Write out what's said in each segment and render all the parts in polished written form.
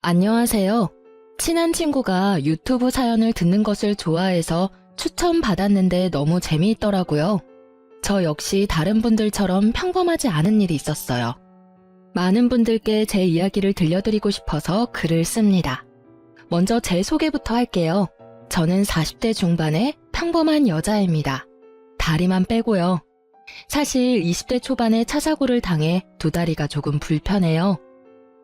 안녕하세요. 친한 친구가 유튜브 사연을 듣는 것을 좋아해서 추천받았는데 너무 재미있더라고요. 저 역시 다른 분들처럼 평범하지 않은 일이 있었어요. 많은 분들께 제 이야기를 들려드리고 싶어서 글을 씁니다. 먼저 제 소개부터 할게요. 저는 40대 중반의 평범한 여자입니다. 다리만 빼고요. 사실 20대 초반에 차 사고를 당해 두 다리가 조금 불편해요.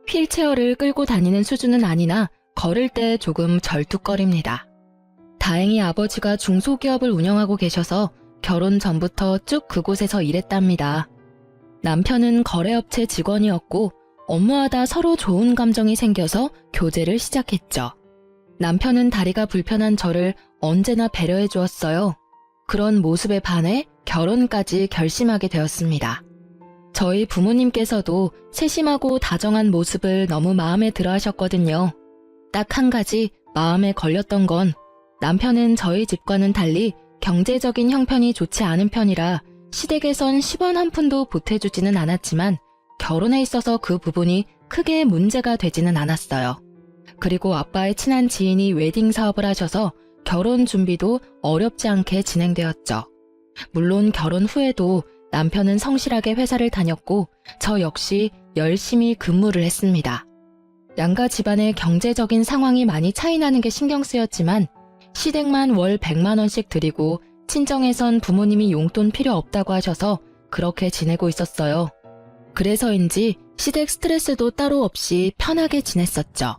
휠체어를 끌고 다니는 수준은 아니나 걸을 때 조금 절뚝거립니다. 다행히 아버지가 중소기업을 운영하고 계셔서 결혼 전부터 쭉 그곳에서 일했답니다. 남편은 거래업체 직원이었고 업무하다 서로 좋은 감정이 생겨서 교제를 시작했죠. 남편은 다리가 불편한 저를 언제나 배려해 주었어요. 그런 모습에 반해 결혼까지 결심하게 되었습니다. 저희 부모님께서도 세심하고 다정한 모습을 너무 마음에 들어 하셨거든요. 딱 한 가지 마음에 걸렸던 건 남편은 저희 집과는 달리 경제적인 형편이 좋지 않은 편이라 시댁에선 10원 한 푼도 보태주지는 않았지만 결혼에 있어서 그 부분이 크게 문제가 되지는 않았어요. 그리고 아빠의 친한 지인이 웨딩 사업을 하셔서 결혼 준비도 어렵지 않게 진행되었죠. 물론 결혼 후에도 남편은 성실하게 회사를 다녔고 저 역시 열심히 근무를 했습니다. 양가 집안의 경제적인 상황이 많이 차이나는 게 신경 쓰였지만 시댁만 월 100만 원씩 드리고 친정에선 부모님이 용돈 필요 없다고 하셔서 그렇게 지내고 있었어요. 그래서인지 시댁 스트레스도 따로 없이 편하게 지냈었죠.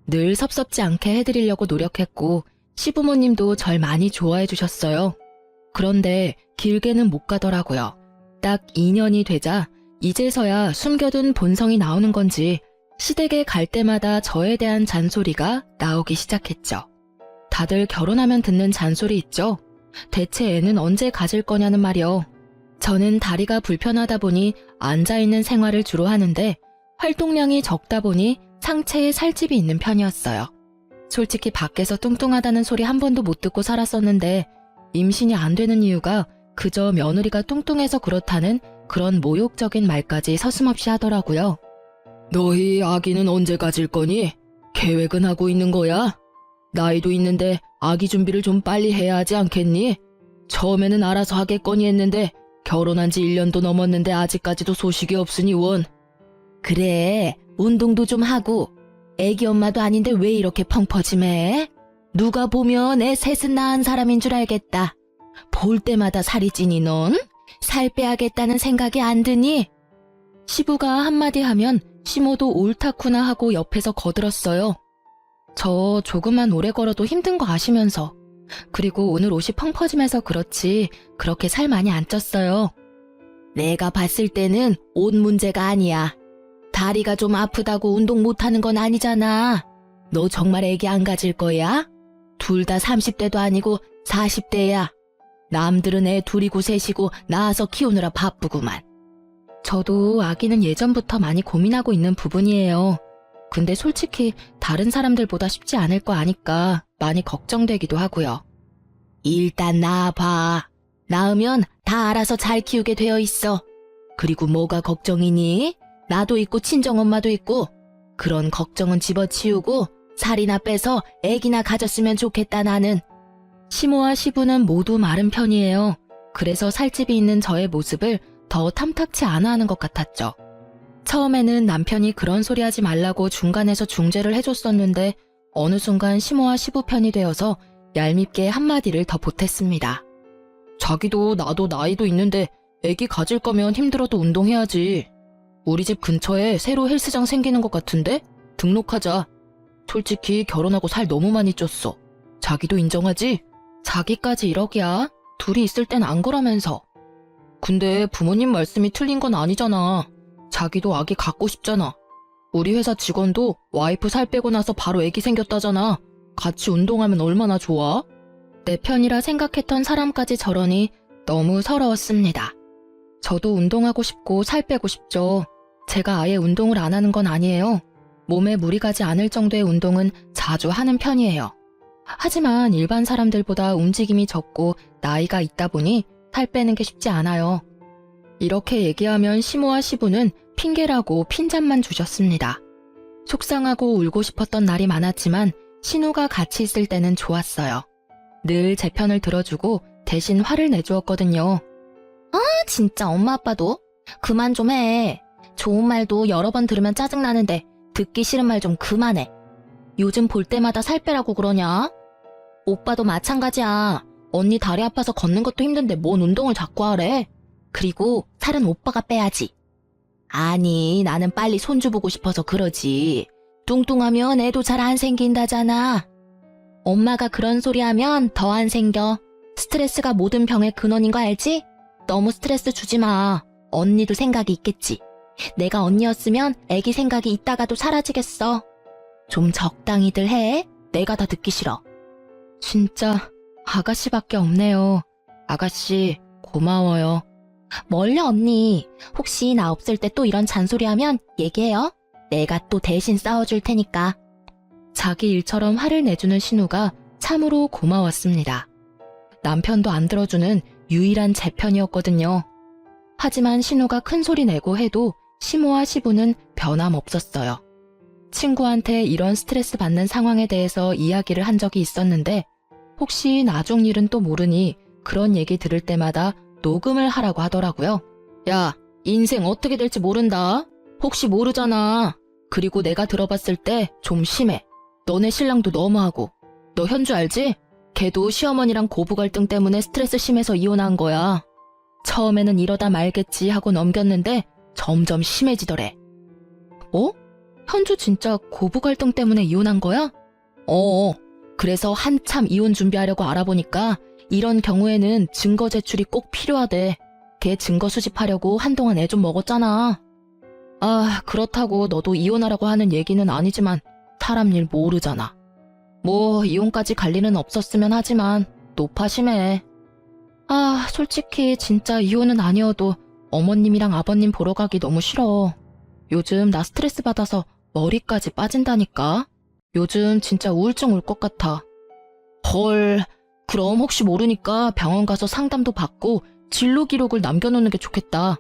늘 섭섭지 않게 해드리려고 노력했고 시부모님도 절 많이 좋아해 주셨어요. 그런데 길게는 못 가더라고요. 딱 2년이 되자 이제서야 숨겨둔 본성이 나오는 건지 시댁에 갈 때마다 저에 대한 잔소리가 나오기 시작했죠. 다들 결혼하면 듣는 잔소리 있죠? 대체 애는 언제 가질 거냐는 말이요. 저는 다리가 불편하다 보니 앉아있는 생활을 주로 하는데 활동량이 적다 보니 상체에 살집이 있는 편이었어요. 솔직히 밖에서 뚱뚱하다는 소리 한 번도 못 듣고 살았었는데 임신이 안 되는 이유가 그저 며느리가 뚱뚱해서 그렇다는 그런 모욕적인 말까지 서슴없이 하더라고요. 너희 아기는 언제 가질 거니? 계획은 하고 있는 거야? 나이도 있는데 아기 준비를 좀 빨리 해야 하지 않겠니? 처음에는 알아서 하겠거니 했는데 결혼한 지 1년도 넘었는데 아직까지도 소식이 없으니 원. 그래, 운동도 좀 하고. 애기 엄마도 아닌데 왜 이렇게 펑퍼짐해? 누가 보면 애 셋은 낳은 사람인 줄 알겠다. 볼 때마다 살이 찌니 넌? 살 빼야겠다는 생각이 안 드니? 시부가 한마디 하면 시모도 옳다구나 하고 옆에서 거들었어요. 저 조금만 오래 걸어도 힘든 거 아시면서. 그리고 오늘 옷이 펑퍼짐해서 그렇지 그렇게 살 많이 안 쪘어요. 내가 봤을 때는 옷 문제가 아니야. 다리가 좀 아프다고 운동 못하는 건 아니잖아. 너 정말 애기 안 가질 거야? 둘 다 30대도 아니고 40대야. 남들은 애 둘이고 셋이고 낳아서 키우느라 바쁘구만. 저도 아기는 예전부터 많이 고민하고 있는 부분이에요. 근데 솔직히 다른 사람들보다 쉽지 않을 거 아니까 많이 걱정되기도 하고요. 일단 낳아봐. 낳으면 다 알아서 잘 키우게 되어 있어. 그리고 뭐가 걱정이니? 나도 있고 친정엄마도 있고. 그런 걱정은 집어치우고 살이나 빼서 애기나 가졌으면 좋겠다 나는. 시모와 시부는 모두 마른 편이에요. 그래서 살집이 있는 저의 모습을 더 탐탁치 않아 하는 것 같았죠. 처음에는 남편이 그런 소리 하지 말라고 중간에서 중재를 해줬었는데 어느 순간 시모와 시부 편이 되어서 얄밉게 한마디를 더 보탰습니다. 자기도 나도 나이도 있는데 애기 가질 거면 힘들어도 운동해야지. 우리 집 근처에 새로 헬스장 생기는 것 같은데 등록하자. 솔직히 결혼하고 살 너무 많이 쪘어. 자기도 인정하지? 자기까지 이러기야. 둘이 있을 땐 안 그러면서. 근데 부모님 말씀이 틀린 건 아니잖아. 자기도 아기 갖고 싶잖아. 우리 회사 직원도 와이프 살 빼고 나서 바로 애기 생겼다잖아. 같이 운동하면 얼마나 좋아? 내 편이라 생각했던 사람까지 저러니 너무 서러웠습니다. 저도 운동하고 싶고 살 빼고 싶죠. 제가 아예 운동을 안 하는 건 아니에요. 몸에 무리 가지 않을 정도의 운동은 자주 하는 편이에요. 하지만 일반 사람들보다 움직임이 적고 나이가 있다 보니 살 빼는 게 쉽지 않아요. 이렇게 얘기하면 시모와 시부는 핑계라고 핀잔만 주셨습니다. 속상하고 울고 싶었던 날이 많았지만 신우가 같이 있을 때는 좋았어요. 늘 제 편을 들어주고 대신 화를 내주었거든요. 진짜 엄마 아빠도 그만 좀 해. 좋은 말도 여러 번 들으면 짜증나는데 듣기 싫은 말 좀 그만해. 요즘 볼 때마다 살 빼라고 그러냐? 오빠도 마찬가지야. 언니 다리 아파서 걷는 것도 힘든데 뭔 운동을 자꾸 하래. 그리고 살은 오빠가 빼야지. 아니, 나는 빨리 손주 보고 싶어서 그러지. 뚱뚱하면 애도 잘 안 생긴다잖아. 엄마가 그런 소리 하면 더 안 생겨. 스트레스가 모든 병의 근원인 거 알지? 너무 스트레스 주지 마. 언니도 생각이 있겠지. 내가 언니였으면 애기 생각이 있다가도 사라지겠어. 좀 적당히들 해. 내가 다 듣기 싫어. 진짜 아가씨밖에 없네요. 아가씨 고마워요. 멀려 언니. 혹시 나 없을 때 또 이런 잔소리하면 얘기해요. 내가 또 대신 싸워줄 테니까. 자기 일처럼 화를 내주는 신우가 참으로 고마웠습니다. 남편도 안 들어주는 유일한 제 편이었거든요. 하지만 신우가 큰 소리 내고 해도 시모와 시부는 변함없었어요. 친구한테 이런 스트레스 받는 상황에 대해서 이야기를 한 적이 있었는데 혹시 나중 일은 또 모르니 그런 얘기 들을 때마다 녹음을 하라고 하더라고요. 야, 인생 어떻게 될지 모른다. 혹시 모르잖아. 그리고 내가 들어봤을 때 좀 심해. 너네 신랑도 너무하고. 너 현주 알지? 걔도 시어머니랑 고부 갈등 때문에 스트레스 심해서 이혼한 거야. 처음에는 이러다 말겠지 하고 넘겼는데 점점 심해지더래. 어? 현주 진짜 고부 갈등 때문에 이혼한 거야? 그래서 한참 이혼 준비하려고 알아보니까 이런 경우에는 증거 제출이 꼭 필요하대. 걔 증거 수집하려고 한동안 애 좀 먹었잖아. 아, 그렇다고 너도 이혼하라고 하는 얘기는 아니지만 사람 일 모르잖아. 뭐 이혼까지 갈 일은 없었으면 하지만 노파심해. 아, 솔직히 진짜 이혼은 아니어도 어머님이랑 아버님 보러 가기 너무 싫어. 요즘 나 스트레스 받아서 머리까지 빠진다니까. 요즘 진짜 우울증 올 것 같아. 헐, 그럼 혹시 모르니까 병원 가서 상담도 받고 진료 기록을 남겨놓는 게 좋겠다.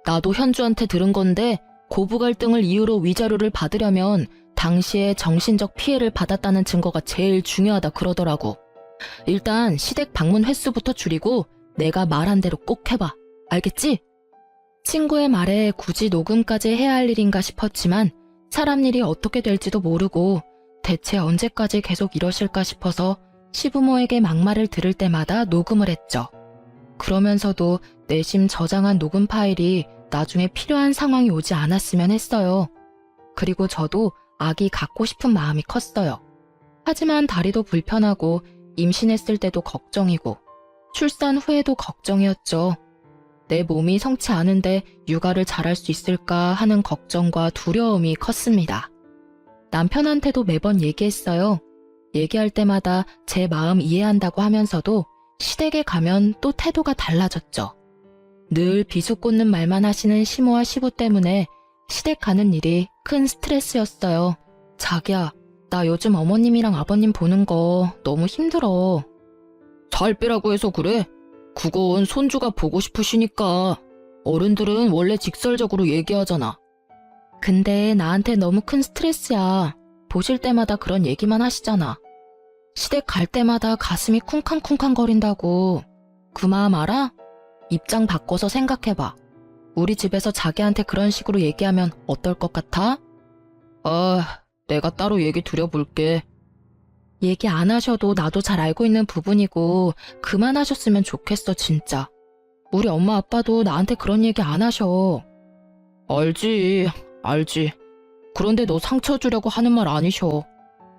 나도 현주한테 들은 건데 고부 갈등을 이유로 위자료를 받으려면 당시에 정신적 피해를 받았다는 증거가 제일 중요하다 그러더라고. 일단 시댁 방문 횟수부터 줄이고 내가 말한 대로 꼭 해봐. 알겠지? 친구의 말에 굳이 녹음까지 해야 할 일인가 싶었지만 사람 일이 어떻게 될지도 모르고 대체 언제까지 계속 이러실까 싶어서 시부모에게 막말을 들을 때마다 녹음을 했죠. 그러면서도 내심 저장한 녹음 파일이 나중에 필요한 상황이 오지 않았으면 했어요. 그리고 저도 아기 갖고 싶은 마음이 컸어요. 하지만 다리도 불편하고 임신했을 때도 걱정이고 출산 후에도 걱정이었죠. 내 몸이 성치 않은데 육아를 잘할 수 있을까 하는 걱정과 두려움이 컸습니다. 남편한테도 매번 얘기했어요. 얘기할 때마다 제 마음 이해한다고 하면서도 시댁에 가면 또 태도가 달라졌죠. 늘 비수꽂는 말만 하시는 시모와 시부 때문에 시댁 가는 일이 큰 스트레스였어요. 자기야, 나 요즘 어머님이랑 아버님 보는 거 너무 힘들어. 살 빼라고 해서 그래? 그건 손주가 보고 싶으시니까. 어른들은 원래 직설적으로 얘기하잖아. 근데 나한테 너무 큰 스트레스야. 보실 때마다 그런 얘기만 하시잖아. 시댁 갈 때마다 가슴이 쿵쾅쿵쾅 거린다고. 그 마음 알아? 입장 바꿔서 생각해봐. 우리 집에서 자기한테 그런 식으로 얘기하면 어떨 것 같아? 내가 따로 얘기 드려볼게. 얘기 안 하셔도 나도 잘 알고 있는 부분이고 그만하셨으면 좋겠어 진짜. 우리 엄마 아빠도 나한테 그런 얘기 안 하셔. 알지. 그런데 너 상처 주려고 하는 말 아니셔.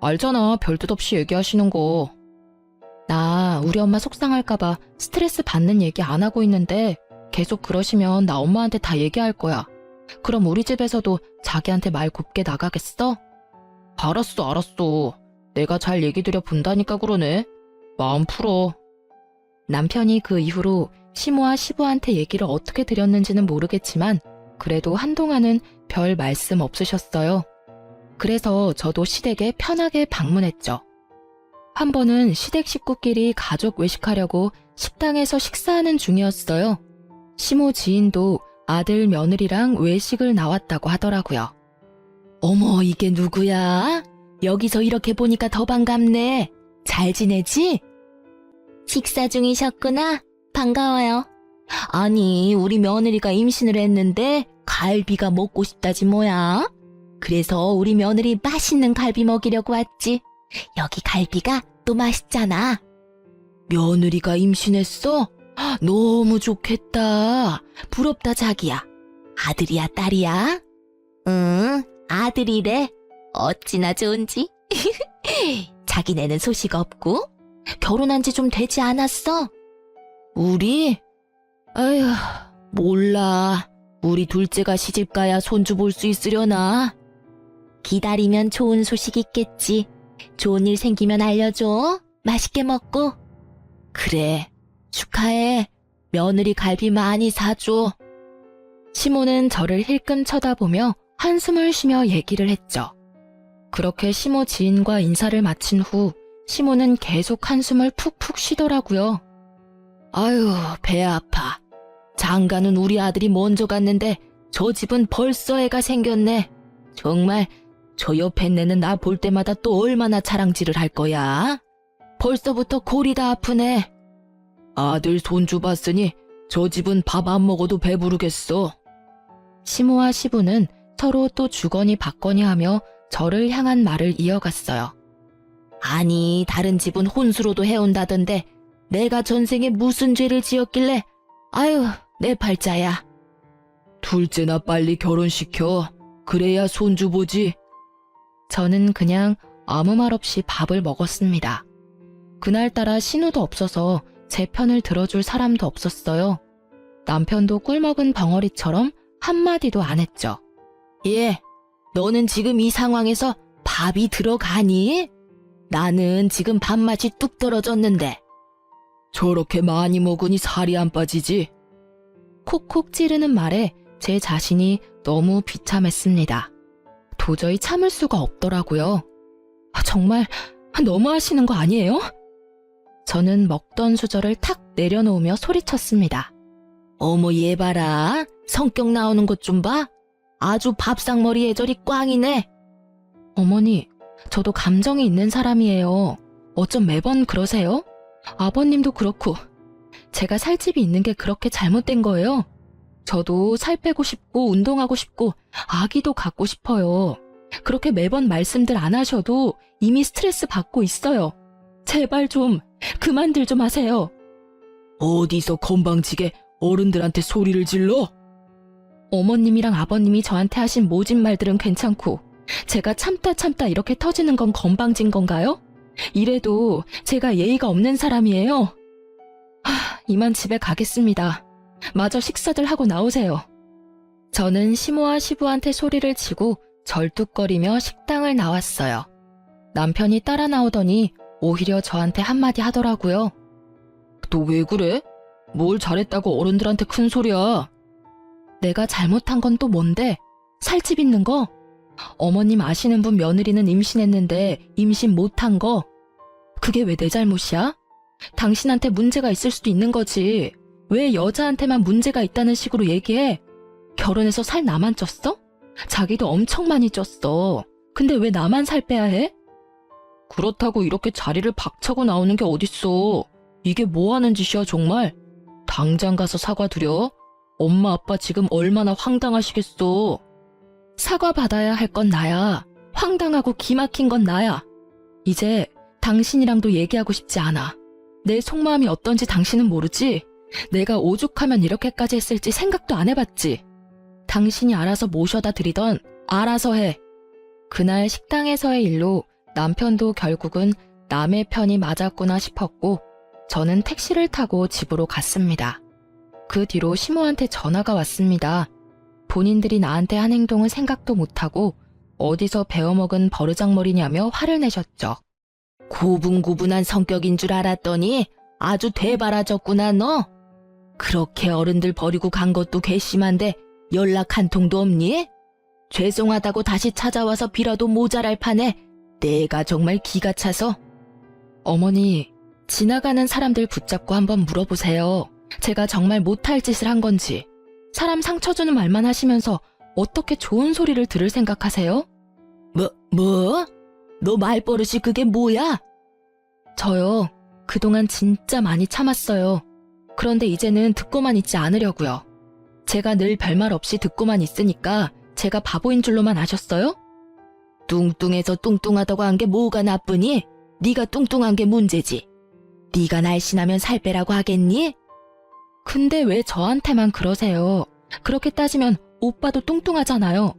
알잖아, 별뜻 없이 얘기하시는 거. 나 우리 엄마 속상할까봐 스트레스 받는 얘기 안 하고 있는데 계속 그러시면 나 엄마한테 다 얘기할 거야. 그럼 우리 집에서도 자기한테 말 곱게 나가겠어? 알았어. 내가 잘 얘기 드려 본다니까 그러네. 마음 풀어. 남편이 그 이후로 시모와 시부한테 얘기를 어떻게 드렸는지는 모르겠지만 그래도 한동안은 별 말씀 없으셨어요. 그래서 저도 시댁에 편하게 방문했죠. 한 번은 시댁 식구끼리 가족 외식하려고 식당에서 식사하는 중이었어요. 시모 지인도 아들 며느리랑 외식을 나왔다고 하더라고요. 어머, 이게 누구야? 여기서 이렇게 보니까 더 반갑네. 잘 지내지? 식사 중이셨구나. 반가워요. 아니, 우리 며느리가 임신을 했는데 갈비가 먹고 싶다지 뭐야? 그래서 우리 며느리 맛있는 갈비 먹이려고 왔지. 여기 갈비가 또 맛있잖아. 며느리가 임신했어? 너무 좋겠다. 부럽다, 자기야. 아들이야, 딸이야? 응, 아들이래. 어찌나 좋은지. 자기네는 소식 없고? 결혼한 지 좀 되지 않았어? 우리? 아휴, 몰라. 우리 둘째가 시집가야 손주 볼 수 있으려나? 기다리면 좋은 소식 있겠지. 좋은 일 생기면 알려줘. 맛있게 먹고. 그래, 축하해. 며느리 갈비 많이 사줘. 시모는 저를 힐끔 쳐다보며 한숨을 쉬며 얘기를 했죠. 그렇게 시모 지인과 인사를 마친 후 시모는 계속 한숨을 푹푹 쉬더라고요. 아유, 배 아파. 장가는 우리 아들이 먼저 갔는데 저 집은 벌써 애가 생겼네. 정말 저 옆에 내는 나 볼 때마다 또 얼마나 자랑질을 할 거야? 벌써부터 골이 다 아프네. 아들 손주 봤으니 저 집은 밥 안 먹어도 배부르겠어. 시모와 시부는 서로 또 주거니 받거니 하며 저를 향한 말을 이어갔어요. 아니, 다른 집은 혼수로도 해온다던데 내가 전생에 무슨 죄를 지었길래. 아유, 내 팔자야. 둘째나 빨리 결혼시켜. 그래야 손주 보지. 저는 그냥 아무 말 없이 밥을 먹었습니다. 그날따라 신우도 없어서 제 편을 들어줄 사람도 없었어요. 남편도 꿀먹은 벙어리처럼 한마디도 안 했죠. 예, 너는 지금 이 상황에서 밥이 들어가니? 나는 지금 밥맛이 뚝 떨어졌는데. 저렇게 많이 먹으니 살이 안 빠지지? 콕콕 찌르는 말에 제 자신이 너무 비참했습니다. 도저히 참을 수가 없더라고요. 정말 너무하시는 거 아니에요? 저는 먹던 수저를 탁 내려놓으며 소리쳤습니다. 어머, 얘 봐라. 성격 나오는 것 좀 봐. 아주 밥상머리 애절이 꽝이네. 어머니, 저도 감정이 있는 사람이에요. 어쩜 매번 그러세요? 아버님도 그렇고. 제가 살집이 있는 게 그렇게 잘못된 거예요? 저도 살 빼고 싶고 운동하고 싶고 아기도 갖고 싶어요. 그렇게 매번 말씀들 안 하셔도 이미 스트레스 받고 있어요. 제발 좀 그만들 좀 하세요. 어디서 건방지게 어른들한테 소리를 질러? 어머님이랑 아버님이 저한테 하신 모진 말들은 괜찮고 제가 참다 이렇게 터지는 건 건방진 건가요? 이래도 제가 예의가 없는 사람이에요. 이만 집에 가겠습니다. 마저 식사들 하고 나오세요. 저는 시모와 시부한테 소리를 치고 절뚝거리며 식당을 나왔어요. 남편이 따라 나오더니 오히려 저한테 한마디 하더라고요. 너 왜 그래? 뭘 잘했다고 어른들한테 큰 소리야. 내가 잘못한 건 또 뭔데? 살집 있는 거? 어머님 아시는 분 며느리는 임신했는데 임신 못한 거? 그게 왜 내 잘못이야? 당신한테 문제가 있을 수도 있는 거지. 왜 여자한테만 문제가 있다는 식으로 얘기해? 결혼해서 살 나만 쪘어? 자기도 엄청 많이 쪘어. 근데 왜 나만 살 빼야 해? 그렇다고 이렇게 자리를 박차고 나오는 게 어딨어. 이게 뭐 하는 짓이야 정말. 당장 가서 사과드려. 엄마 아빠 지금 얼마나 황당하시겠어. 사과받아야 할 건 나야. 황당하고 기막힌 건 나야. 이제 당신이랑도 얘기하고 싶지 않아. 내 속마음이 어떤지 당신은 모르지? 내가 오죽하면 이렇게까지 했을지 생각도 안 해봤지? 당신이 알아서 모셔다 드리던 알아서 해. 그날 식당에서의 일로 남편도 결국은 남의 편이 맞았구나 싶었고 저는 택시를 타고 집으로 갔습니다. 그 뒤로 시모한테 전화가 왔습니다. 본인들이 나한테 한 행동은 생각도 못하고 어디서 배워먹은 버르장머리냐며 화를 내셨죠. 고분고분한 성격인 줄 알았더니 아주 되바라졌구나 너. 그렇게 어른들 버리고 간 것도 괘씸한데 연락 한 통도 없니? 죄송하다고 다시 찾아와서 빌어도 모자랄 판에 내가 정말 기가 차서. 어머니, 지나가는 사람들 붙잡고 한번 물어보세요. 제가 정말 못할 짓을 한 건지. 사람 상처 주는 말만 하시면서 어떻게 좋은 소리를 들을 생각하세요? 뭐? 너 말버릇이 그게 뭐야? 저요, 그동안 진짜 많이 참았어요. 그런데 이제는 듣고만 있지 않으려고요. 제가 늘 별말 없이 듣고만 있으니까 제가 바보인 줄로만 아셨어요? 뚱뚱해서 뚱뚱하다고 한 게 뭐가 나쁘니? 네가 뚱뚱한 게 문제지. 네가 날씬하면 살 빼라고 하겠니? 근데 왜 저한테만 그러세요? 그렇게 따지면 오빠도 뚱뚱하잖아요.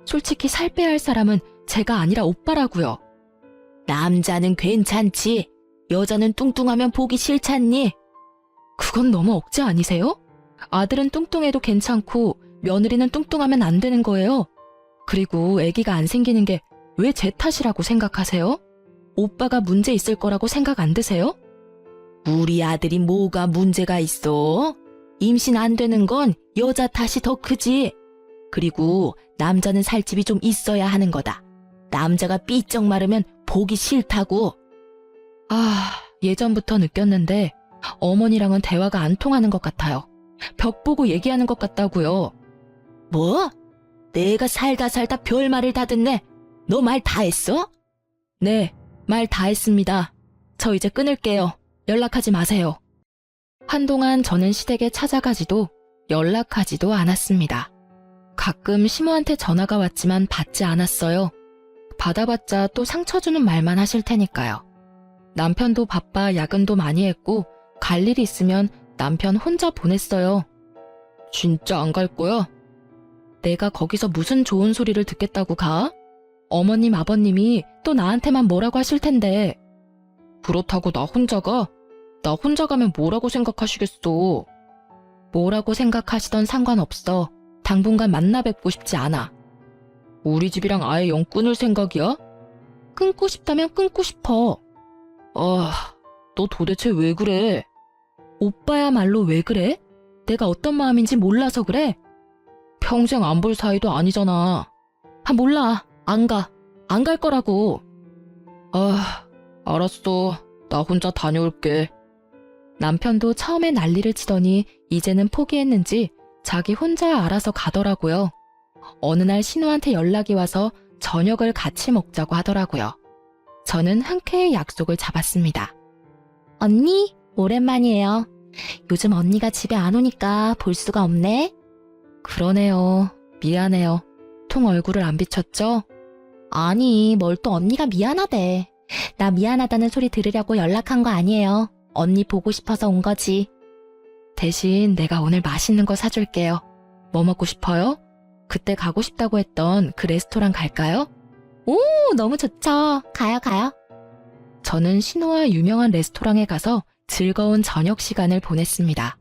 솔직히 살 빼야 할 사람은 제가 아니라 오빠라고요. 남자는 괜찮지. 여자는 뚱뚱하면 보기 싫잖니? 그건 너무 억지 아니세요? 아들은 뚱뚱해도 괜찮고 며느리는 뚱뚱하면 안 되는 거예요. 그리고 아기가 안 생기는 게 왜 제 탓이라고 생각하세요? 오빠가 문제 있을 거라고 생각 안 드세요? 우리 아들이 뭐가 문제가 있어? 임신 안 되는 건 여자 탓이 더 크지. 그리고 남자는 살집이 좀 있어야 하는 거다. 남자가 삐쩍 마르면 보기 싫다고. 예전부터 느꼈는데 어머니랑은 대화가 안 통하는 것 같아요. 벽 보고 얘기하는 것 같다고요. 뭐? 내가 살다 별말을 다 듣네. 너 말 다 했어? 네, 말 다 했습니다. 저 이제 끊을게요. 연락하지 마세요. 한동안 저는 시댁에 찾아가지도 연락하지도 않았습니다. 가끔 시모한테 전화가 왔지만 받지 않았어요. 받아봤자 또 상처 주는 말만 하실 테니까요. 남편도 바빠 야근도 많이 했고 갈 일이 있으면 남편 혼자 보냈어요. 진짜 안 갈 거야? 내가 거기서 무슨 좋은 소리를 듣겠다고 가? 어머님 아버님이 또 나한테만 뭐라고 하실 텐데. 그렇다고 나 혼자 가? 나 혼자 가면 뭐라고 생각하시겠어? 뭐라고 생각하시던 상관없어. 당분간 만나 뵙고 싶지 않아. 우리 집이랑 아예 영 끊을 생각이야? 끊고 싶다면 끊고 싶어. 너 도대체 왜 그래? 오빠야말로 왜 그래? 내가 어떤 마음인지 몰라서 그래? 평생 안 볼 사이도 아니잖아. 몰라. 안 가. 안 갈 거라고. 알았어. 나 혼자 다녀올게. 남편도 처음에 난리를 치더니 이제는 포기했는지 자기 혼자 알아서 가더라고요. 어느 날 신우한테 연락이 와서 저녁을 같이 먹자고 하더라고요. 저는 흔쾌히 약속을 잡았습니다. 언니, 오랜만이에요. 요즘 언니가 집에 안 오니까 볼 수가 없네. 그러네요. 미안해요. 통 얼굴을 안 비췄죠? 아니, 뭘 또 언니가 미안하대. 나 미안하다는 소리 들으려고 연락한 거 아니에요. 언니 보고 싶어서 온 거지. 대신 내가 오늘 맛있는 거 사줄게요. 뭐 먹고 싶어요? 그때 가고 싶다고 했던 그 레스토랑 갈까요? 오, 너무 좋죠. 가요. 저는 신우와 유명한 레스토랑에 가서 즐거운 저녁 시간을 보냈습니다.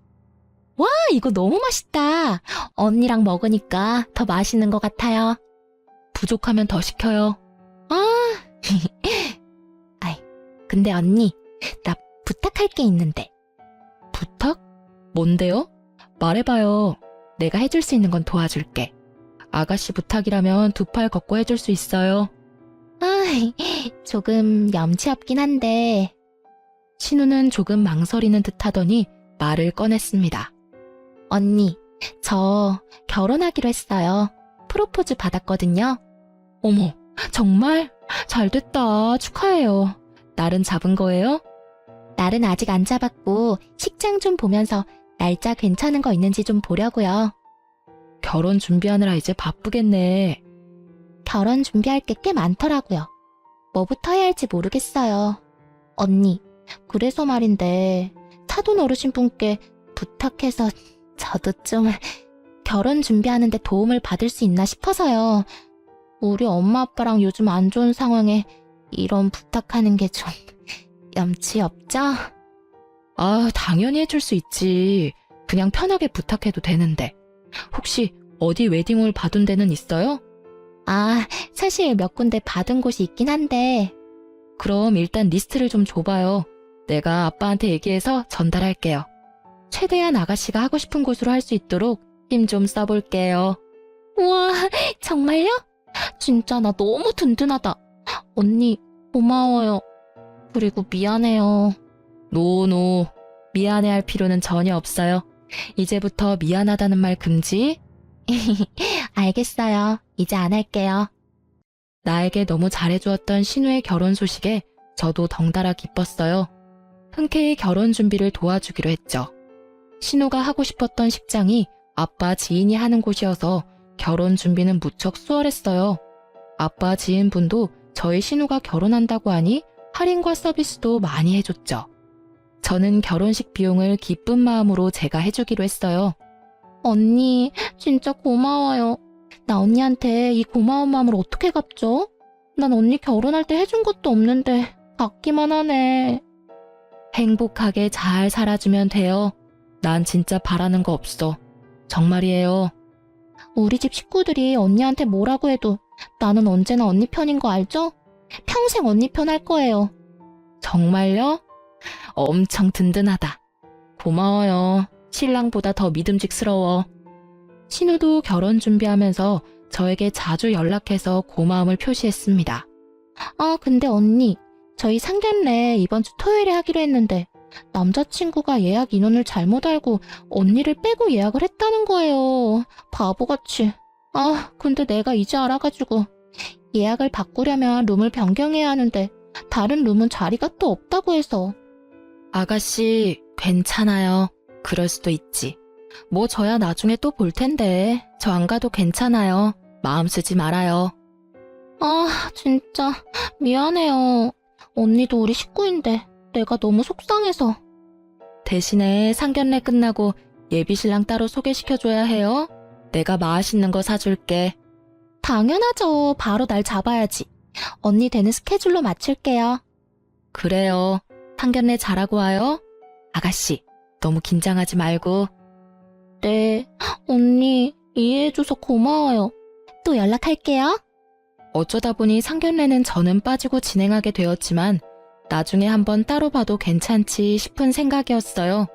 와, 이거 너무 맛있다. 언니랑 먹으니까 더 맛있는 것 같아요. 부족하면 더 시켜요. 근데 언니, 나 부탁할 게 있는데. 부탁? 뭔데요? 말해봐요. 내가 해줄 수 있는 건 도와줄게. 아가씨 부탁이라면 두 팔 걷고 해줄 수 있어요. 조금 염치 없긴 한데. 신우는 조금 망설이는 듯 하더니 말을 꺼냈습니다. 언니, 저 결혼하기로 했어요. 프로포즈 받았거든요. 어머, 정말? 잘됐다. 축하해요. 날은 잡은 거예요? 날은 아직 안 잡았고 식장 좀 보면서 날짜 괜찮은 거 있는지 좀 보려고요. 결혼 준비하느라 이제 바쁘겠네. 결혼 준비할 게 꽤 많더라고요. 뭐부터 해야 할지 모르겠어요. 언니, 그래서 말인데 사돈 어르신분께 부탁해서 저도 좀 결혼 준비하는데 도움을 받을 수 있나 싶어서요. 우리 엄마 아빠랑 요즘 안 좋은 상황에 이런 부탁하는 게 좀 염치 없죠? 당연히 해줄 수 있지. 그냥 편하게 부탁해도 되는데. 혹시 어디 웨딩홀 받은 데는 있어요? 사실 몇 군데 받은 곳이 있긴 한데. 그럼 일단 리스트를 좀 줘봐요. 내가 아빠한테 얘기해서 전달할게요. 최대한 아가씨가 하고 싶은 곳으로 할 수 있도록 힘 좀 써볼게요. 우와, 정말요? 진짜 나 너무 든든하다. 언니, 고마워요. 그리고 미안해요. 노, 미안해할 필요는 전혀 없어요. 이제부터 미안하다는 말 금지? 알겠어요. 이제 안 할게요. 나에게 너무 잘해주었던 신우의 결혼 소식에 저도 덩달아 기뻤어요. 흔쾌히 결혼 준비를 도와주기로 했죠. 신우가 하고 싶었던 식장이 아빠 지인이 하는 곳이어서 결혼 준비는 무척 수월했어요. 아빠 지인분도 저희 신우가 결혼한다고 하니 할인과 서비스도 많이 해줬죠. 저는 결혼식 비용을 기쁜 마음으로 제가 해주기로 했어요. 언니, 진짜 고마워요. 나 언니한테 이 고마운 마음을 어떻게 갚죠? 난 언니 결혼할 때 해준 것도 없는데 받기만 하네. 행복하게 잘 살아주면 돼요. 난 진짜 바라는 거 없어. 정말이에요. 우리 집 식구들이 언니한테 뭐라고 해도 나는 언제나 언니 편인 거 알죠? 평생 언니 편 할 거예요. 정말요? 엄청 든든하다. 고마워요. 신랑보다 더 믿음직스러워. 신우도 결혼 준비하면서 저에게 자주 연락해서 고마움을 표시했습니다. 아, 근데 언니, 저희 상견례 이번 주 토요일에 하기로 했는데 남자친구가 예약 인원을 잘못 알고 언니를 빼고 예약을 했다는 거예요. 바보같이. 아, 근데 내가 이제 알아가지고 예약을 바꾸려면 룸을 변경해야 하는데 다른 룸은 자리가 또 없다고 해서. 아가씨, 괜찮아요. 그럴 수도 있지. 뭐 저야 나중에 또 볼 텐데 저 안 가도 괜찮아요. 마음 쓰지 말아요. 아, 진짜 미안해요. 언니도 우리 식구인데 내가 너무 속상해서. 대신에 상견례 끝나고 예비신랑 따로 소개시켜줘야 해요. 내가 맛있는 거 사줄게. 당연하죠. 바로 날 잡아야지. 언니 되는 스케줄로 맞출게요. 그래요. 상견례 잘하고 와요. 아가씨, 너무 긴장하지 말고. 네, 언니 이해해줘서 고마워요. 또 연락할게요. 어쩌다 보니 상견례는 저는 빠지고 진행하게 되었지만 나중에 한번 따로 봐도 괜찮지 싶은 생각이었어요.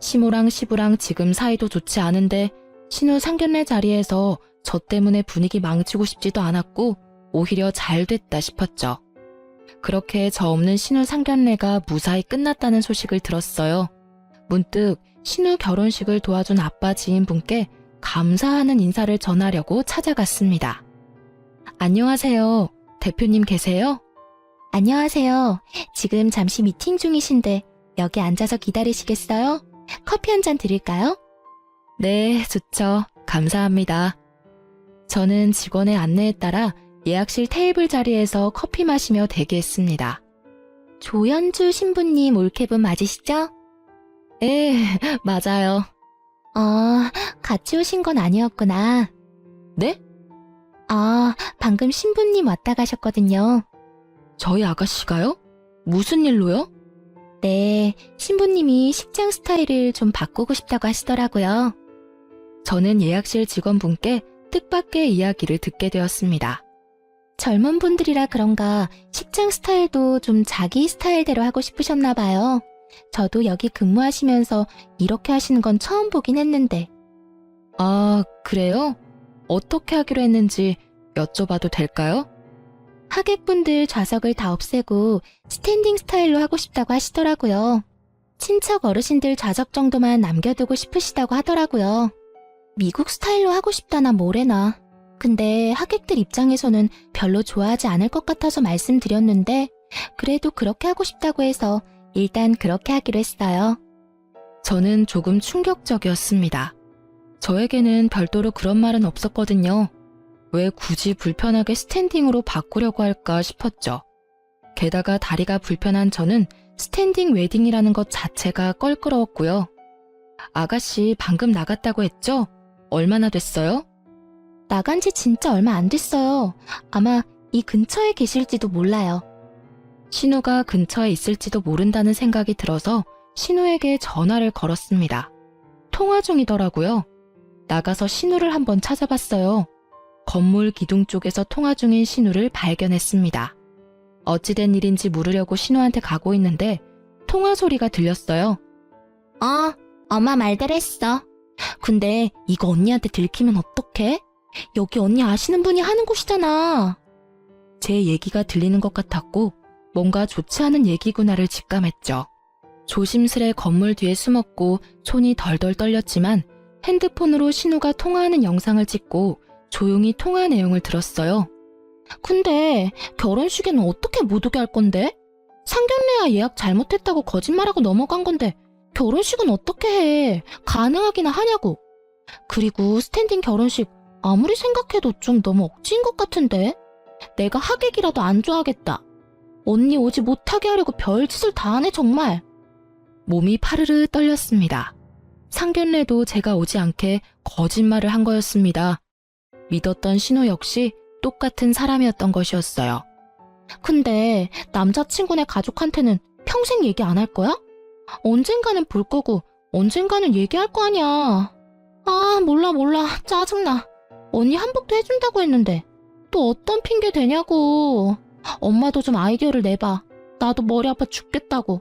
시모랑 시부랑 지금 사이도 좋지 않은데 신우 상견례 자리에서 저 때문에 분위기 망치고 싶지도 않았고 오히려 잘 됐다 싶었죠. 그렇게 저 없는 신우 상견례가 무사히 끝났다는 소식을 들었어요. 문득 신우 결혼식을 도와준 아빠 지인분께 감사하는 인사를 전하려고 찾아갔습니다. 안녕하세요. 대표님 계세요? 안녕하세요. 지금 잠시 미팅 중이신데 여기 앉아서 기다리시겠어요? 커피 한 잔 드릴까요? 네, 좋죠. 감사합니다. 저는 직원의 안내에 따라 예약실 테이블 자리에서 커피 마시며 대기했습니다. 조연주 신부님 올케분 맞으시죠? 예, 맞아요. 같이 오신 건 아니었구나. 네? 아, 방금 신부님 왔다 가셨거든요. 저희 아가씨가요? 무슨 일로요? 네, 신부님이 식장 스타일을 좀 바꾸고 싶다고 하시더라고요. 저는 예약실 직원분께 뜻밖의 이야기를 듣게 되었습니다. 젊은 분들이라 그런가 식장 스타일도 좀 자기 스타일대로 하고 싶으셨나 봐요. 저도 여기 근무하시면서 이렇게 하시는 건 처음 보긴 했는데. 아, 그래요? 어떻게 하기로 했는지 여쭤봐도 될까요? 하객분들 좌석을 다 없애고 스탠딩 스타일로 하고 싶다고 하시더라고요. 친척 어르신들 좌석 정도만 남겨두고 싶으시다고 하더라고요. 미국 스타일로 하고 싶다나 뭐래나. 근데 하객들 입장에서는 별로 좋아하지 않을 것 같아서 말씀드렸는데 그래도 그렇게 하고 싶다고 해서 일단 그렇게 하기로 했어요. 저는 조금 충격적이었습니다. 저에게는 별도로 그런 말은 없었거든요. 왜 굳이 불편하게 스탠딩으로 바꾸려고 할까 싶었죠. 게다가 다리가 불편한 저는 스탠딩 웨딩이라는 것 자체가 껄끄러웠고요. 아가씨 방금 나갔다고 했죠? 얼마나 됐어요? 나간 지 진짜 얼마 안 됐어요. 아마 이 근처에 계실지도 몰라요. 신우가 근처에 있을지도 모른다는 생각이 들어서 신우에게 전화를 걸었습니다. 통화 중이더라고요. 나가서 신우를 한번 찾아봤어요. 건물 기둥 쪽에서 통화 중인 신우를 발견했습니다. 어찌된 일인지 물으려고 신우한테 가고 있는데 통화 소리가 들렸어요. 엄마 말대로 했어. 근데 이거 언니한테 들키면 어떡해? 여기 언니 아시는 분이 하는 곳이잖아. 제 얘기가 들리는 것 같았고 뭔가 좋지 않은 얘기구나를 직감했죠. 조심스레 건물 뒤에 숨었고 손이 덜덜 떨렸지만 핸드폰으로 신우가 통화하는 영상을 찍고 조용히 통화 내용을 들었어요. 근데 결혼식에는 어떻게 못 오게 할 건데? 상견례야 예약 잘못했다고 거짓말하고 넘어간 건데 결혼식은 어떻게 해? 가능하기나 하냐고. 그리고 스탠딩 결혼식 아무리 생각해도 좀 너무 억지인 것 같은데? 내가 하객이라도 안 좋아하겠다. 언니 오지 못하게 하려고 별짓을 다 하네 정말. 몸이 파르르 떨렸습니다. 상견례도 제가 오지 않게 거짓말을 한 거였습니다. 믿었던 신우 역시 똑같은 사람이었던 것이었어요. 근데 남자친구네 가족한테는 평생 얘기 안 할 거야? 언젠가는 볼 거고 언젠가는 얘기할 거 아니야. 아 몰라 짜증나. 언니 한복도 해준다고 했는데 또 어떤 핑계 대냐고. 엄마도 좀 아이디어를 내봐. 나도 머리 아파 죽겠다고.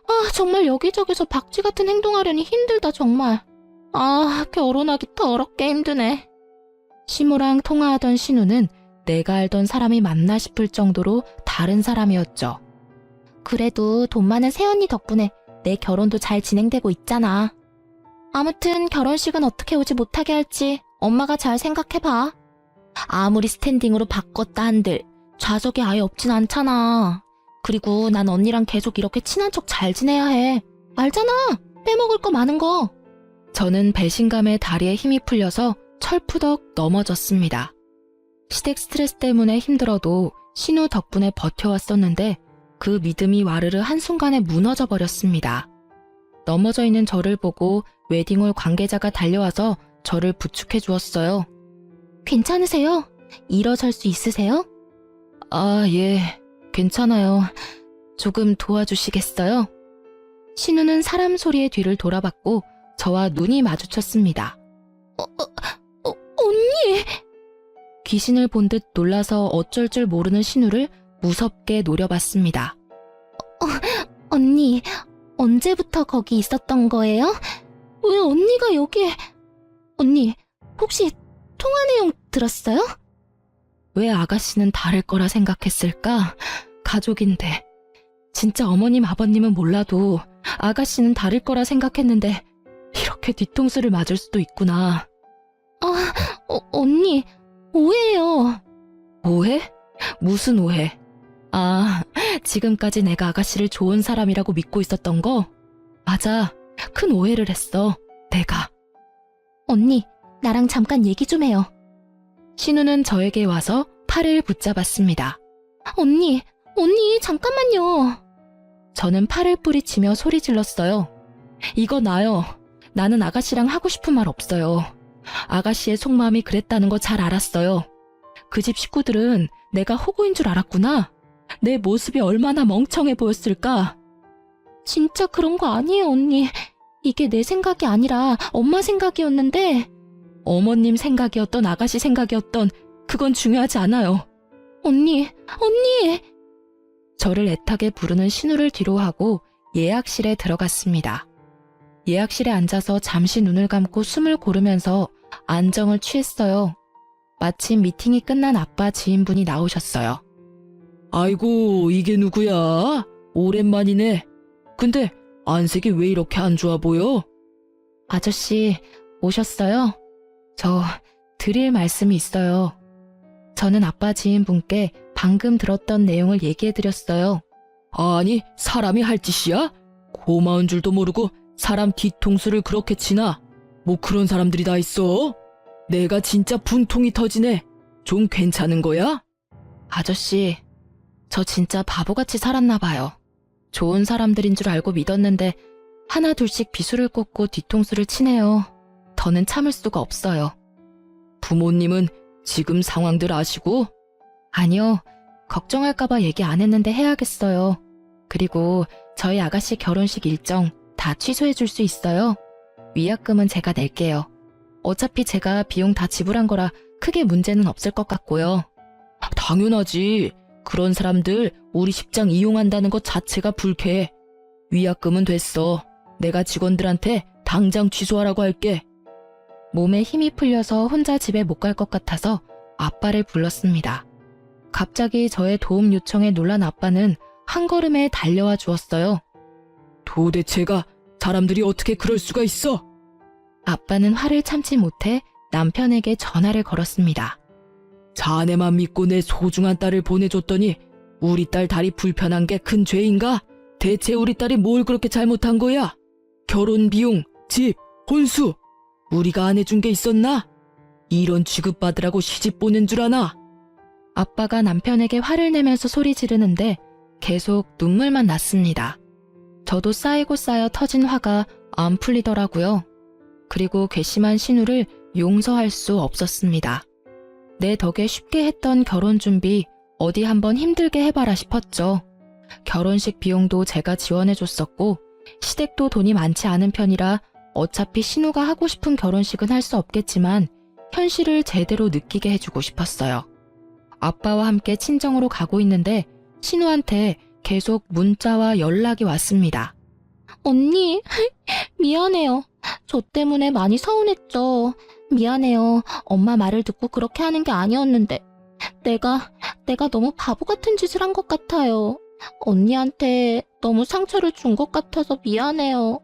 아 정말 여기저기서 박쥐 같은 행동하려니 힘들다 정말. 아 결혼하기 더럽게 힘드네. 시무랑 통화하던 신우는 내가 알던 사람이 맞나 싶을 정도로 다른 사람이었죠. 그래도 돈 많은 새언니 덕분에 내 결혼도 잘 진행되고 있잖아. 아무튼 결혼식은 어떻게 오지 못하게 할지 엄마가 잘 생각해봐. 아무리 스탠딩으로 바꿨다 한들 좌석이 아예 없진 않잖아. 그리고 난 언니랑 계속 이렇게 친한 척 잘 지내야 해. 알잖아. 빼먹을 거 많은 거. 저는 배신감에 다리에 힘이 풀려서 철푸덕 넘어졌습니다. 시댁 스트레스 때문에 힘들어도 신우 덕분에 버텨왔었는데 그 믿음이 와르르 한순간에 무너져 버렸습니다. 넘어져 있는 저를 보고 웨딩홀 관계자가 달려와서 저를 부축해 주었어요. 괜찮으세요? 일어설 수 있으세요? 아, 예, 괜찮아요. 조금 도와주시겠어요? 신우는 사람 소리의 뒤를 돌아봤고 저와 눈이 마주쳤습니다. 언니! 귀신을 본 듯 놀라서 어쩔 줄 모르는 신우를 무섭게 노려봤습니다. 언니, 언제부터 거기 있었던 거예요? 왜 언니가 여기에... 언니, 혹시 통화 내용 들었어요? 왜 아가씨는 다를 거라 생각했을까? 가족인데. 진짜 어머님 아버님은 몰라도 아가씨는 다를 거라 생각했는데 이렇게 뒤통수를 맞을 수도 있구나. 언니, 오해예요. 오해? 무슨 오해? 아, 지금까지 내가 아가씨를 좋은 사람이라고 믿고 있었던 거? 맞아, 큰 오해를 했어, 내가. 언니, 나랑 잠깐 얘기 좀 해요. 신우는 저에게 와서 팔을 붙잡았습니다. 언니, 잠깐만요. 저는 팔을 뿌리치며 소리 질렀어요. 이거 나요. 나는 아가씨랑 하고 싶은 말 없어요. 아가씨의 속마음이 그랬다는 거 잘 알았어요. 그 집 식구들은 내가 호구인 줄 알았구나. 내 모습이 얼마나 멍청해 보였을까. 진짜 그런 거 아니에요, 언니. 이게 내 생각이 아니라 엄마 생각이었는데 어머님 생각이었던 아가씨 생각이었던 그건 중요하지 않아요. 언니! 저를 애타게 부르는 신우를 뒤로하고 예약실에 들어갔습니다. 예약실에 앉아서 잠시 눈을 감고 숨을 고르면서 안정을 취했어요. 마침 미팅이 끝난 아빠 지인분이 나오셨어요. 아이고, 이게 누구야? 오랜만이네. 근데 안색이 왜 이렇게 안 좋아 보여? 아저씨, 오셨어요? 저 드릴 말씀이 있어요. 저는 아빠 지인분께 방금 들었던 내용을 얘기해드렸어요. 아니, 사람이 할 짓이야? 고마운 줄도 모르고 사람 뒤통수를 그렇게 치나? 뭐 그런 사람들이 다 있어? 내가 진짜 분통이 터지네. 좀 괜찮은 거야? 아저씨, 저 진짜 바보같이 살았나 봐요. 좋은 사람들인 줄 알고 믿었는데 하나 둘씩 비수를 꽂고 뒤통수를 치네요. 더는 참을 수가 없어요. 부모님은 지금 상황들 아시고? 아니요, 걱정할까봐 얘기 안 했는데 해야겠어요. 그리고 저희 아가씨 결혼식 일정 다 취소해 줄 수 있어요? 위약금은 제가 낼게요. 어차피 제가 비용 다 지불한 거라 크게 문제는 없을 것 같고요. 당연하지. 그런 사람들 우리 식장 이용한다는 것 자체가 불쾌해. 위약금은 됐어. 내가 직원들한테 당장 취소하라고 할게. 몸에 힘이 풀려서 혼자 집에 못 갈 것 같아서 아빠를 불렀습니다. 갑자기 저의 도움 요청에 놀란 아빠는 한 걸음에 달려와 주었어요. 도대체가 사람들이 어떻게 그럴 수가 있어? 아빠는 화를 참지 못해 남편에게 전화를 걸었습니다. 자네만 믿고 내 소중한 딸을 보내줬더니 우리 딸 다리 불편한 게 큰 죄인가? 대체 우리 딸이 뭘 그렇게 잘못한 거야? 결혼 비용, 집, 혼수 우리가 안 해준 게 있었나? 이런 취급받으라고 시집 보낸 줄 아나? 아빠가 남편에게 화를 내면서 소리 지르는데 계속 눈물만 났습니다. 저도 쌓이고 쌓여 터진 화가 안 풀리더라고요. 그리고 괘씸한 신우를 용서할 수 없었습니다. 내 덕에 쉽게 했던 결혼 준비 어디 한번 힘들게 해봐라 싶었죠. 결혼식 비용도 제가 지원해줬었고 시댁도 돈이 많지 않은 편이라 어차피 신우가 하고 싶은 결혼식은 할 수 없겠지만 현실을 제대로 느끼게 해주고 싶었어요. 아빠와 함께 친정으로 가고 있는데 신우한테 계속 문자와 연락이 왔습니다. 언니, 미안해요. 저 때문에 많이 서운했죠. 미안해요. 엄마 말을 듣고 그렇게 하는 게 아니었는데 내가 너무 바보 같은 짓을 한 것 같아요. 언니한테 너무 상처를 준 것 같아서 미안해요.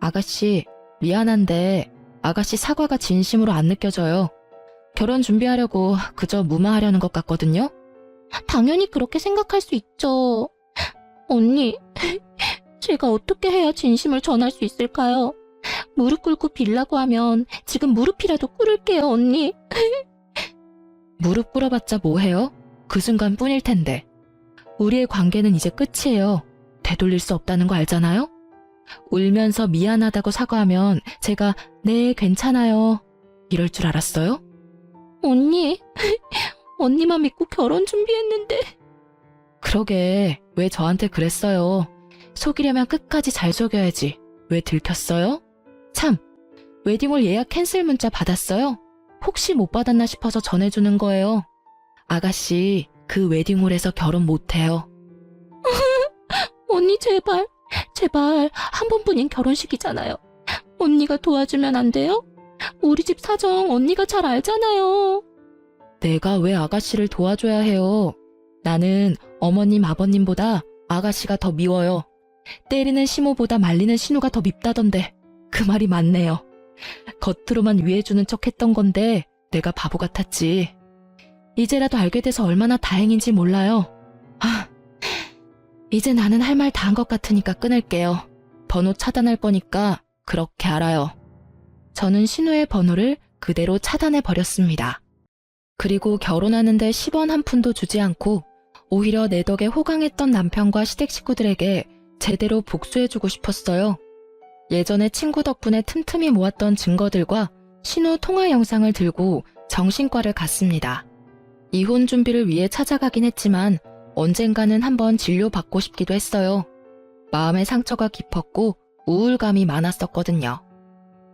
아가씨, 미안한데 아가씨 사과가 진심으로 안 느껴져요. 결혼 준비하려고 그저 무마하려는 것 같거든요. 당연히 그렇게 생각할 수 있죠. 언니, 제가 어떻게 해야 진심을 전할 수 있을까요? 무릎 꿇고 빌라고 하면 지금 무릎이라도 꿇을게요, 언니. 무릎 꿇어봤자 뭐해요? 그 순간뿐일 텐데. 우리의 관계는 이제 끝이에요. 되돌릴 수 없다는 거 알잖아요? 울면서 미안하다고 사과하면 제가 네, 괜찮아요. 이럴 줄 알았어요? 언니, 언니만 믿고 결혼 준비했는데. 그러게, 왜 저한테 그랬어요? 속이려면 끝까지 잘 속여야지. 왜 들켰어요? 참, 웨딩홀 예약 캔슬 문자 받았어요? 혹시 못 받았나 싶어서 전해주는 거예요. 아가씨, 그 웨딩홀에서 결혼 못해요. 언니 제발 한 번뿐인 결혼식이잖아요. 언니가 도와주면 안 돼요? 우리 집 사정 언니가 잘 알잖아요. 내가 왜 아가씨를 도와줘야 해요? 나는 어머님 아버님보다 아가씨가 더 미워요. 때리는 시모보다 말리는 신우가 더 밉다던데 그 말이 맞네요. 겉으로만 위해주는 척 했던 건데 내가 바보 같았지. 이제라도 알게 돼서 얼마나 다행인지 몰라요. 이제 나는 할 말 다 한 것 같으니까 끊을게요. 번호 차단할 거니까 그렇게 알아요. 저는 신우의 번호를 그대로 차단해버렸습니다. 그리고 결혼하는데 10원 한 푼도 주지 않고 오히려 내 덕에 호강했던 남편과 시댁 식구들에게 제대로 복수해주고 싶었어요. 예전에 친구 덕분에 틈틈이 모았던 증거들과 신우 통화 영상을 들고 정신과를 갔습니다. 이혼 준비를 위해 찾아가긴 했지만 언젠가는 한번 진료받고 싶기도 했어요. 마음의 상처가 깊었고 우울감이 많았었거든요.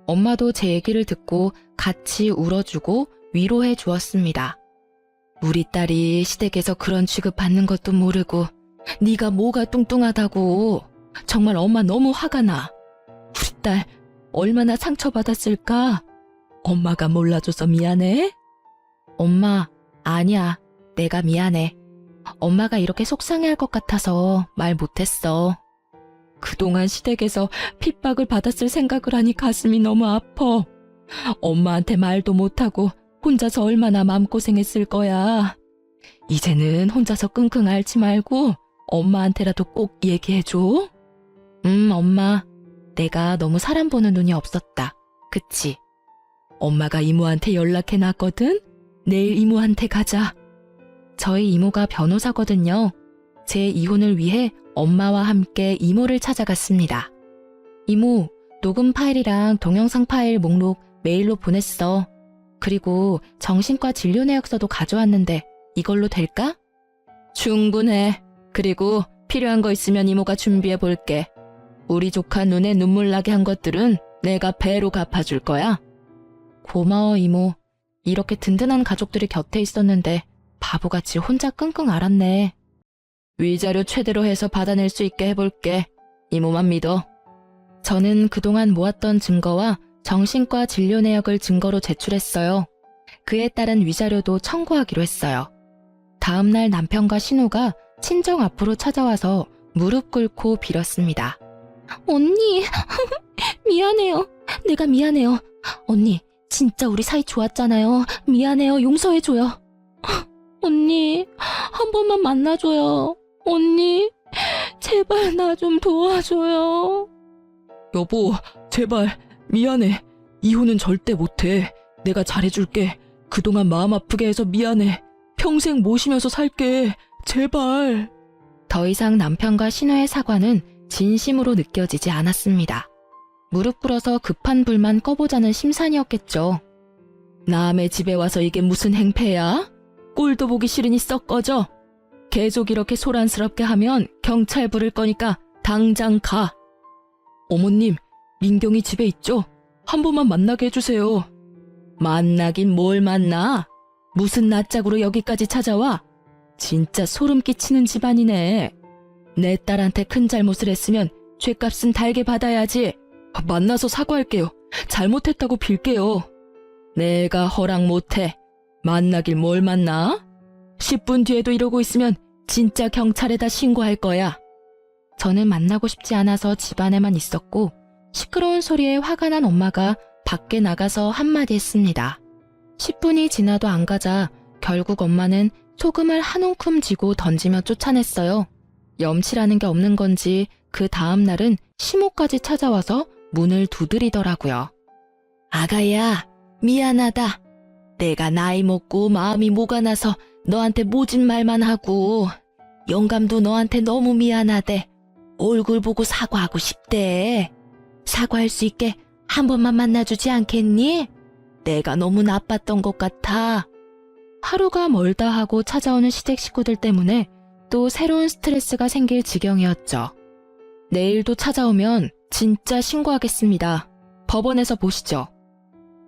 엄마도 제 얘기를 듣고 같이 울어주고 위로해 주었습니다. 우리 딸이 시댁에서 그런 취급받는 것도 모르고 네가 뭐가 뚱뚱하다고. 정말 엄마 너무 화가 나. 우리 딸 얼마나 상처받았을까? 엄마가 몰라줘서 미안해? 엄마, 아니야. 내가 미안해. 엄마가 이렇게 속상해할 것 같아서 말 못했어. 그동안 시댁에서 핍박을 받았을 생각을 하니 가슴이 너무 아파. 엄마한테 말도 못하고 혼자서 얼마나 마음고생했을 거야. 이제는 혼자서 끙끙 앓지 말고 엄마한테라도 꼭 얘기해줘. 엄마. 내가 너무 사람 보는 눈이 없었다. 그치? 엄마가 이모한테 연락해놨거든? 내일 이모한테 가자. 저희 이모가 변호사거든요. 제 이혼을 위해 엄마와 함께 이모를 찾아갔습니다. 이모, 녹음 파일이랑 동영상 파일 목록 메일로 보냈어. 그리고 정신과 진료 내역서도 가져왔는데 이걸로 될까? 충분해. 그리고 필요한 거 있으면 이모가 준비해 볼게. 우리 조카 눈에 눈물 나게 한 것들은 내가 배로 갚아줄 거야. 고마워, 이모. 이렇게 든든한 가족들이 곁에 있었는데 바보같이 혼자 끙끙 앓았네. 위자료 최대로 해서 받아낼 수 있게 해볼게. 이모만 믿어. 저는 그동안 모았던 증거와 정신과 진료 내역을 증거로 제출했어요. 그에 따른 위자료도 청구하기로 했어요. 다음 날 남편과 신우가 친정 앞으로 찾아와서 무릎 꿇고 빌었습니다. 언니, 미안해요. 내가 미안해요. 언니, 진짜 우리 사이 좋았잖아요. 미안해요. 용서해줘요. 언니, 한 번만 만나줘요. 언니, 제발 나 좀 도와줘요. 여보, 제발, 미안해. 이혼은 절대 못해. 내가 잘해줄게. 그동안 마음 아프게 해서 미안해. 평생 모시면서 살게. 제발. 더 이상 남편과 신우의 사과는 진심으로 느껴지지 않았습니다. 무릎 꿇어서 급한 불만 꺼보자는 심산이었겠죠. 남의 집에 와서 이게 무슨 행패야? 꼴도 보기 싫으니 썩 꺼져. 계속 이렇게 소란스럽게 하면 경찰 부를 거니까 당장 가. 어머님, 민경이 집에 있죠? 한 번만 만나게 해주세요. 만나긴 뭘 만나? 무슨 낯짝으로 여기까지 찾아와? 진짜 소름 끼치는 집안이네. 내 딸한테 큰 잘못을 했으면 죗값은 달게 받아야지. 만나서 사과할게요. 잘못했다고 빌게요. 내가 허락 못해. 만나길 뭘 만나? 10분 뒤에도 이러고 있으면 진짜 경찰에다 신고할 거야. 저는 만나고 싶지 않아서 집 안에만 있었고 시끄러운 소리에 화가 난 엄마가 밖에 나가서 한마디 했습니다. 10분이 지나도 안 가자 결국 엄마는 소금을 한 움큼 쥐고 던지며 쫓아냈어요. 염치라는 게 없는 건지 그 다음 날은 시모까지 찾아와서 문을 두드리더라고요. 아가야, 미안하다. 내가 나이 먹고 마음이 모가 나서 너한테 모진 말만 하고 영감도 너한테 너무 미안하대. 얼굴 보고 사과하고 싶대. 사과할 수 있게 한 번만 만나주지 않겠니? 내가 너무 나빴던 것 같아. 하루가 멀다 하고 찾아오는 시댁 식구들 때문에 또 새로운 스트레스가 생길 지경이었죠. 내일도 찾아오면 진짜 신고하겠습니다. 법원에서 보시죠.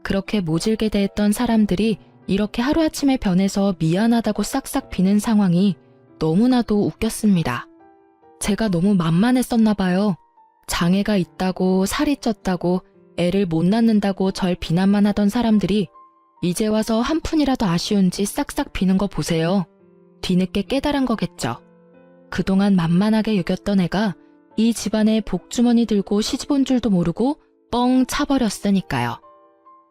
그렇게 모질게 대했던 사람들이 이렇게 하루아침에 변해서 미안하다고 싹싹 비는 상황이 너무나도 웃겼습니다. 제가 너무 만만했었나 봐요. 장애가 있다고 살이 쪘다고 애를 못 낳는다고 절 비난만 하던 사람들이 이제 와서 한 푼이라도 아쉬운지 싹싹 비는 거 보세요. 뒤늦게 깨달은 거겠죠. 그동안 만만하게 여겼던 애가 이 집안에 복주머니 들고 시집 온 줄도 모르고 뻥 차버렸으니까요.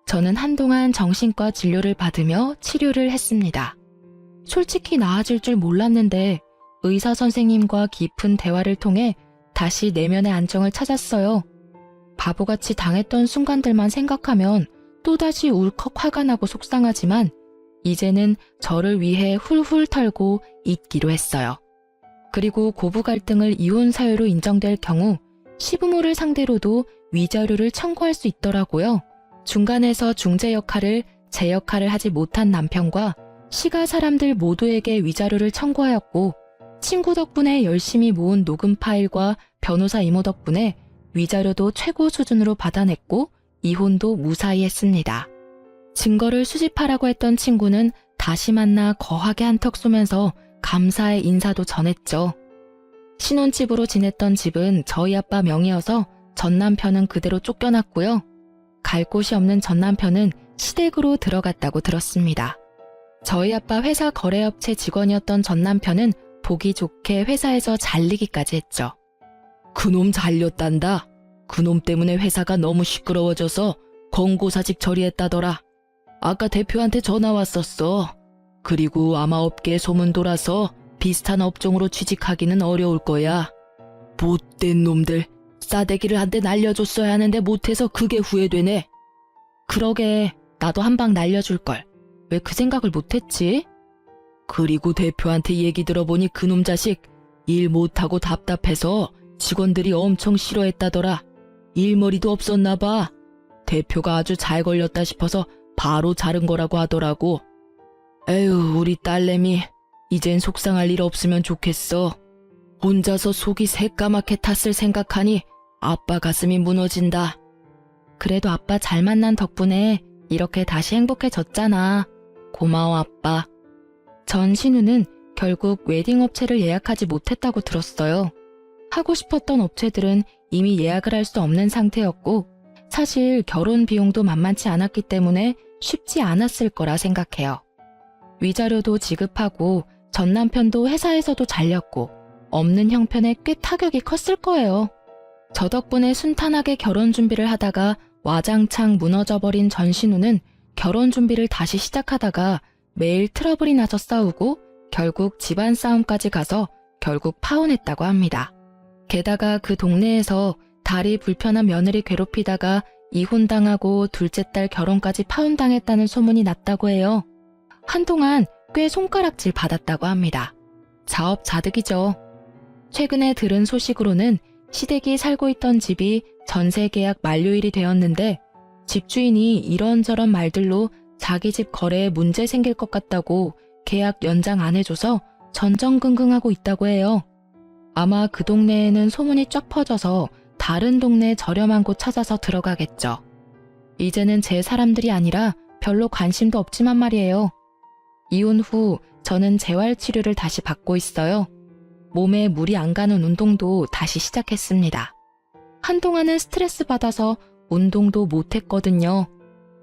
저는 한동안 정신과 진료를 받으며 치료를 했습니다. 솔직히 나아질 줄 몰랐는데 의사 선생님과 깊은 대화를 통해 다시 내면의 안정을 찾았어요. 바보같이 당했던 순간들만 생각하면 또다시 울컥 화가 나고 속상하지만 이제는 저를 위해 훌훌 털고 잊기로 했어요. 그리고 고부 갈등을 이혼 사유로 인정될 경우 시부모를 상대로도 위자료를 청구할 수 있더라고요. 중간에서 중재 역할을 제 역할을 하지 못한 남편과 시가 사람들 모두에게 위자료를 청구하였고 친구 덕분에 열심히 모은 녹음 파일과 변호사 이모 덕분에 위자료도 최고 수준으로 받아냈고 이혼도 무사히 했습니다. 증거를 수집하라고 했던 친구는 다시 만나 거하게 한턱 쏘면서 감사의 인사도 전했죠. 신혼집으로 지냈던 집은 저희 아빠 명의여서 전 남편은 그대로 쫓겨났고요. 갈 곳이 없는 전 남편은 시댁으로 들어갔다고 들었습니다. 저희 아빠 회사 거래업체 직원이었던 전 남편은 보기 좋게 회사에서 잘리기까지 했죠. 그놈 잘렸단다. 그놈 때문에 회사가 너무 시끄러워져서 권고사직 처리했다더라. 아까 대표한테 전화 왔었어. 그리고 아마 업계에 소문 돌아서 비슷한 업종으로 취직하기는 어려울 거야. 못된 놈들. 싸대기를 한 대 날려줬어야 하는데 못해서 그게 후회되네. 그러게 나도 한 방 날려줄걸. 왜 그 생각을 못했지? 그리고 대표한테 얘기 들어보니 그놈 자식 일 못하고 답답해서 직원들이 엄청 싫어했다더라. 일머리도 없었나 봐. 대표가 아주 잘 걸렸다 싶어서 바로 자른 거라고 하더라고. 에휴, 우리 딸내미 이젠 속상할 일 없으면 좋겠어. 혼자서 속이 새까맣게 탔을 생각하니 아빠 가슴이 무너진다. 그래도 아빠 잘 만난 덕분에 이렇게 다시 행복해졌잖아. 고마워 아빠. 전 신우는 결국 웨딩 업체를 예약하지 못했다고 들었어요. 하고 싶었던 업체들은 이미 예약을 할 수 없는 상태였고 사실 결혼 비용도 만만치 않았기 때문에 쉽지 않았을 거라 생각해요. 위자료도 지급하고 전 남편도 회사에서도 잘렸고 없는 형편에 꽤 타격이 컸을 거예요. 저 덕분에 순탄하게 결혼 준비를 하다가 와장창 무너져버린 전신우는 결혼 준비를 다시 시작하다가 매일 트러블이 나서 싸우고 결국 집안 싸움까지 가서 결국 파혼했다고 합니다. 게다가 그 동네에서 다리 불편한 며느리 괴롭히다가 이혼당하고 둘째 딸 결혼까지 파혼당했다는 소문이 났다고 해요. 한동안 꽤 손가락질 받았다고 합니다. 자업자득이죠. 최근에 들은 소식으로는 시댁이 살고 있던 집이 전세 계약 만료일이 되었는데 집주인이 이런저런 말들로 자기 집 거래에 문제 생길 것 같다고 계약 연장 안 해줘서 전전긍긍하고 있다고 해요. 아마 그 동네에는 소문이 쫙 퍼져서 다른 동네 저렴한 곳 찾아서 들어가겠죠. 이제는 제 사람들이 아니라 별로 관심도 없지만 말이에요. 이혼 후 저는 재활치료를 다시 받고 있어요. 몸에 물이 안 가는 운동도 다시 시작했습니다. 한동안은 스트레스 받아서 운동도 못했거든요.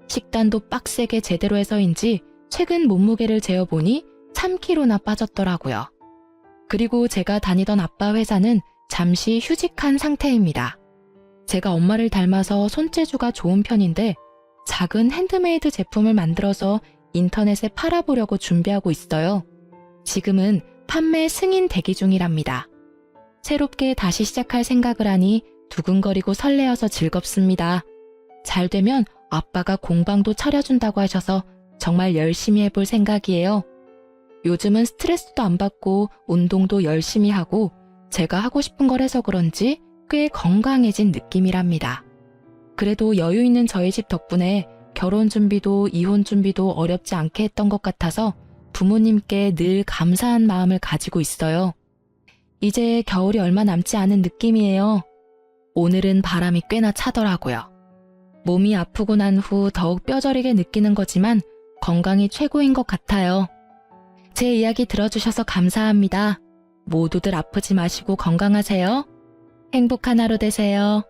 식단도 빡세게 제대로 해서인지 최근 몸무게를 재어보니 3kg나 빠졌더라고요. 그리고 제가 다니던 아빠 회사는 잠시 휴직한 상태입니다. 제가 엄마를 닮아서 손재주가 좋은 편인데 작은 핸드메이드 제품을 만들어서 인터넷에 팔아보려고 준비하고 있어요. 지금은 판매 승인 대기 중이랍니다. 새롭게 다시 시작할 생각을 하니 두근거리고 설레어서 즐겁습니다. 잘 되면 아빠가 공방도 차려준다고 하셔서 정말 열심히 해볼 생각이에요. 요즘은 스트레스도 안 받고 운동도 열심히 하고 제가 하고 싶은 걸 해서 그런지 꽤 건강해진 느낌이랍니다. 그래도 여유 있는 저희 집 덕분에 결혼 준비도 이혼 준비도 어렵지 않게 했던 것 같아서 부모님께 늘 감사한 마음을 가지고 있어요. 이제 겨울이 얼마 남지 않은 느낌이에요. 오늘은 바람이 꽤나 차더라고요. 몸이 아프고 난 후 더욱 뼈저리게 느끼는 거지만 건강이 최고인 것 같아요. 제 이야기 들어주셔서 감사합니다. 모두들 아프지 마시고 건강하세요. 행복한 하루 되세요.